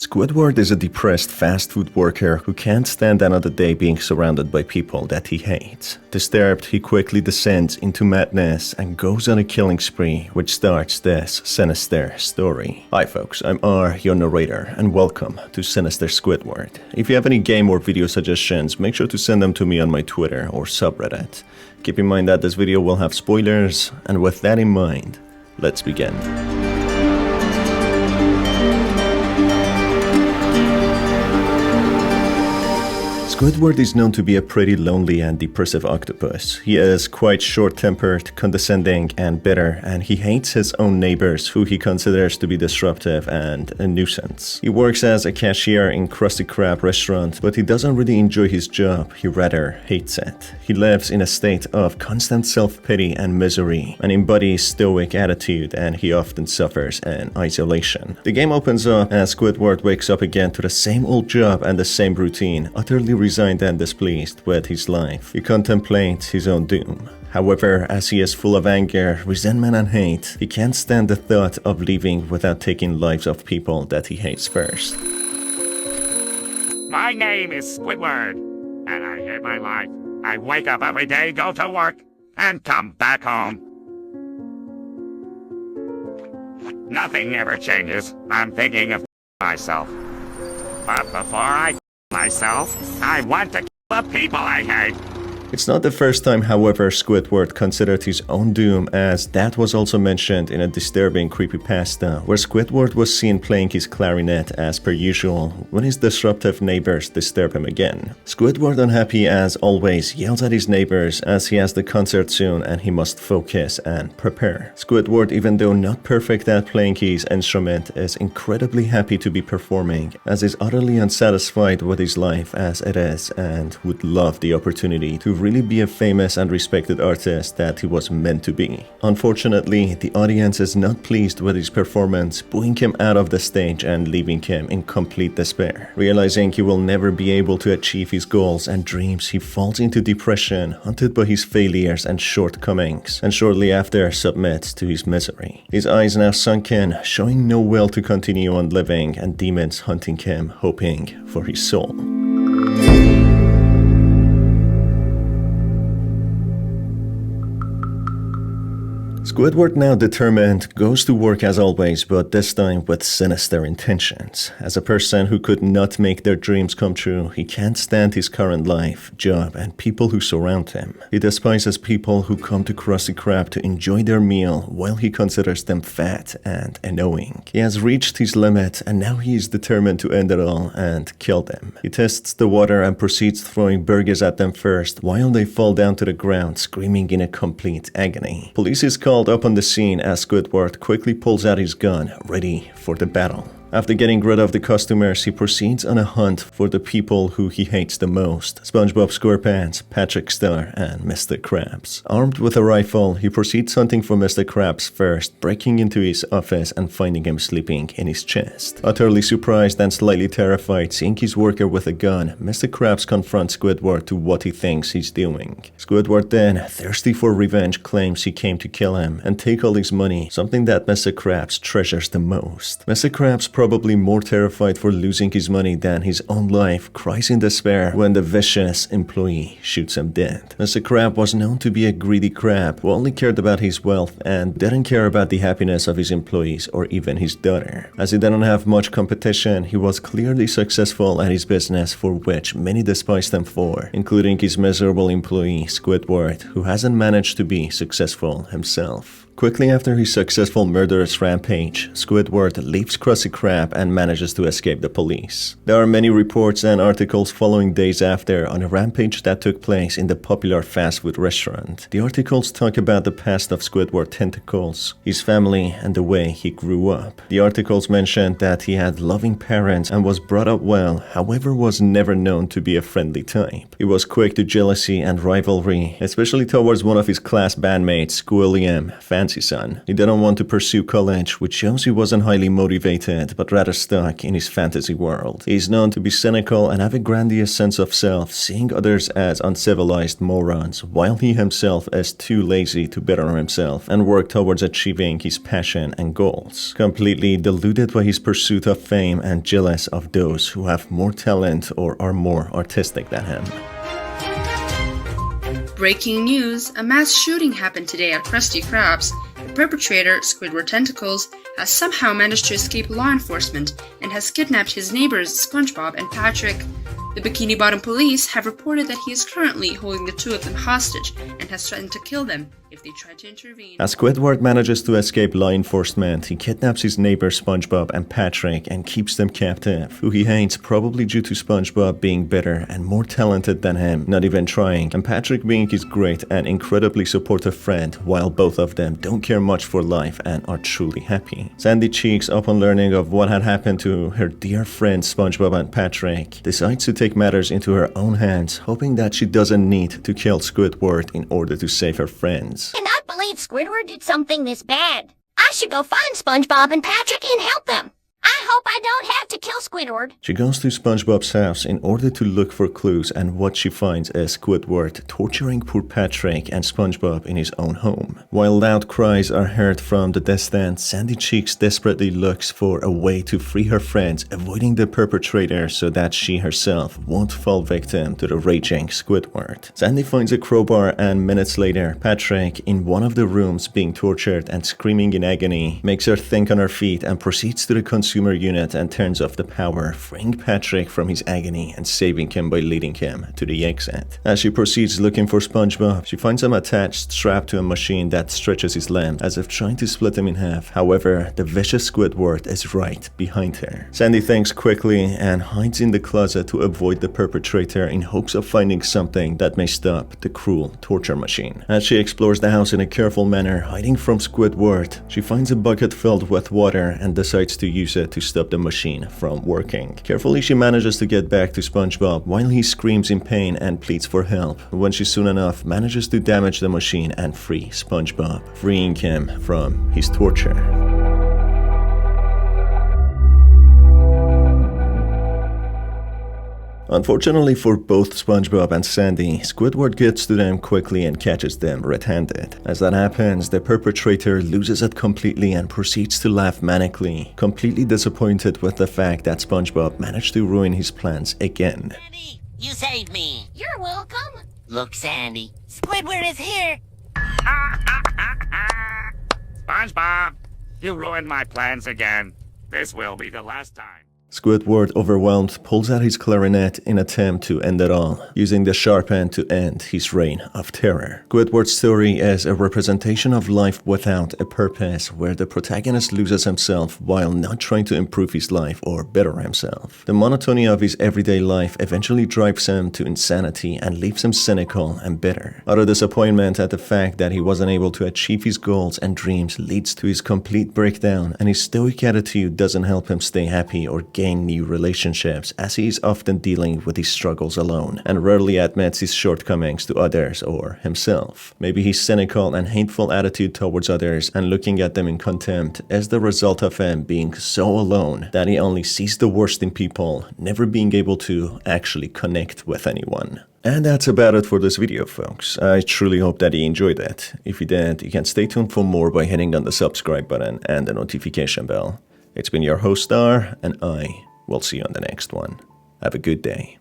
Squidward is a depressed fast food worker who can't stand another day being surrounded by people that he hates. Disturbed, he quickly descends into madness and goes on a killing spree, which starts this sinister story. Hi folks, I'm R, your narrator, and welcome to Sinister Squidward. If you have any game or video suggestions, make sure to send them to me on my Twitter or subreddit. Keep in mind that this video will have spoilers, and with that in mind, let's begin. Squidward is known to be a pretty lonely and depressive octopus. He is quite short-tempered, condescending, and bitter, and he hates his own neighbors, who he considers to be disruptive and a nuisance. He works as a cashier in Krusty Krab restaurant, but he doesn't really enjoy his job, he rather hates it. He lives in a state of constant self-pity and misery, and embodies stoic attitude, and he often suffers in isolation. The game opens up as Squidward wakes up again to the same old job and the same routine, utterly resigned and displeased with his life. He contemplates his own doom. However, as he is full of anger, resentment and hate, he can't stand the thought of leaving without taking lives of people that he hates first. My name is Squidward, and I hate my life. I wake up every day, go to work, and come back home. Nothing ever changes. I'm thinking of myself. But before I myself, I want to kill the people I hate. It's not the first time, however, Squidward considered his own doom, as that was also mentioned in a disturbing creepypasta, where Squidward was seen playing his clarinet as per usual when his disruptive neighbors disturb him again. Squidward, unhappy as always, yells at his neighbors as he has the concert soon and he must focus and prepare. Squidward, even though not perfect at playing his instrument, is incredibly happy to be performing, as is utterly unsatisfied with his life as it is and would love the opportunity to really be a famous and respected artist that he was meant to be. Unfortunately, the audience is not pleased with his performance, booing him out of the stage and leaving him in complete despair. Realizing he will never be able to achieve his goals and dreams, he falls into depression, haunted by his failures and shortcomings, and shortly after submits to his misery. His eyes now sunken, showing no will to continue on living, and demons hunting him, hoping for his soul. Squidward, now determined, goes to work as always, but this time with sinister intentions. As a person who could not make their dreams come true, he can't stand his current life, job, and people who surround him. He despises people who come to Krusty Krab to enjoy their meal, while he considers them fat and annoying. He has reached his limit, and now he is determined to end it all and kill them. He tests the water and proceeds throwing burgers at them first, while they fall down to the ground, screaming in a complete agony. Police is called up on the scene as Squidward quickly pulls out his gun, ready for the battle. After getting rid of the customers, he proceeds on a hunt for the people who he hates the most: SpongeBob SquarePants, Patrick Star, and Mr. Krabs. Armed with a rifle, he proceeds hunting for Mr. Krabs first, breaking into his office and finding him sleeping in his chest. Utterly surprised and slightly terrified seeing his worker with a gun, Mr. Krabs confronts Squidward to what he thinks he's doing. Squidward then, thirsty for revenge, claims he came to kill him and take all his money, something that Mr. Krabs treasures the most. Mr. Krabs, probably more terrified for losing his money than his own life, cries in despair when the vicious employee shoots him dead. Mr. Krab was known to be a greedy crab who only cared about his wealth and didn't care about the happiness of his employees or even his daughter. As he didn't have much competition, he was clearly successful at his business, for which many despised him for, including his miserable employee Squidward, who hasn't managed to be successful himself. Quickly after his successful murderous rampage, Squidward leaves Krusty Krab and manages to escape the police. There are many reports and articles following days after on a rampage that took place in the popular fast food restaurant. The articles talk about the past of Squidward tentacles, his family, and the way he grew up. The articles mentioned that he had loving parents and was brought up well, however was never known to be a friendly type. He was quick to jealousy and rivalry, especially towards one of his class bandmates, Squilliam, fancy son. He didn't want to pursue college, which shows he wasn't highly motivated, but rather stuck in his fantasy world. He is known to be cynical and have a grandiose sense of self, seeing others as uncivilized morons, while he himself is too lazy to better himself and work towards achieving his passion and goals. Completely deluded by his pursuit of fame and jealous of those who have more talent or are more artistic than him. Breaking news, a mass shooting happened today at Krusty Krab's. The perpetrator, Squidward Tentacles, has somehow managed to escape law enforcement and has kidnapped his neighbors SpongeBob and Patrick. The Bikini Bottom police have reported that he is currently holding the two of them hostage and has threatened to kill them if they try to intervene. As Squidward manages to escape law enforcement, he kidnaps his neighbors SpongeBob and Patrick and keeps them captive, who he hates probably due to SpongeBob being better and more talented than him, not even trying, and Patrick being his great and incredibly supportive friend, while both of them don't care much for life and are truly happy. Sandy Cheeks, upon learning of what had happened to her dear friends SpongeBob and Patrick, decides to take matters into her own hands, hoping that she doesn't need to kill Squidward in order to save her friends. Cannot believe Squidward did something this bad. I should go find SpongeBob and Patrick and help them. I hope I don't have to kill Squidward. She goes to SpongeBob's house in order to look for clues, and what she finds is Squidward torturing poor Patrick and SpongeBob in his own home. While loud cries are heard from the distance, Sandy Cheeks desperately looks for a way to free her friends, avoiding the perpetrator so that she herself won't fall victim to the raging Squidward. Sandy finds a crowbar, and minutes later, Patrick, in one of the rooms being tortured and screaming in agony, makes her think on her feet and proceeds to the consumer unit and turns off the power, freeing Patrick from his agony and saving him by leading him to the exit. As she proceeds looking for SpongeBob, she finds him attached, strapped to a machine that stretches his limbs as if trying to split him in half. However, the vicious Squidward is right behind her. Sandy thinks quickly and hides in the closet to avoid the perpetrator in hopes of finding something that may stop the cruel torture machine. As she explores the house in a careful manner, hiding from Squidward, she finds a bucket filled with water and decides to use it to stop the machine from working. Carefully, she manages to get back to SpongeBob while he screams in pain and pleads for help, when she soon enough manages to damage the machine and free SpongeBob, freeing him from his torture. Unfortunately for both SpongeBob and Sandy, Squidward gets to them quickly and catches them red-handed. As that happens, the perpetrator loses it completely and proceeds to laugh manically, completely disappointed with the fact that SpongeBob managed to ruin his plans again. Sandy, you saved me. You're welcome. Look, Sandy, Squidward is here. SpongeBob, you ruined my plans again. This will be the last time. Squidward, overwhelmed, pulls out his clarinet in attempt to end it all, using the sharp end to end his reign of terror. Squidward's story is a representation of life without a purpose, where the protagonist loses himself while not trying to improve his life or better himself. The monotony of his everyday life eventually drives him to insanity and leaves him cynical and bitter. Utter disappointment at the fact that he wasn't able to achieve his goals and dreams leads to his complete breakdown, and his stoic attitude doesn't help him stay happy or gain new relationships, as he is often dealing with his struggles alone and rarely admits his shortcomings to others or himself. Maybe his cynical and hateful attitude towards others and looking at them in contempt is the result of him being so alone that he only sees the worst in people, never being able to actually connect with anyone. And that's about it for this video, folks. I truly hope that you enjoyed it. If you did, you can stay tuned for more by hitting on the subscribe button and the notification bell. It's been your host Star, and I will see you on the next one. Have a good day.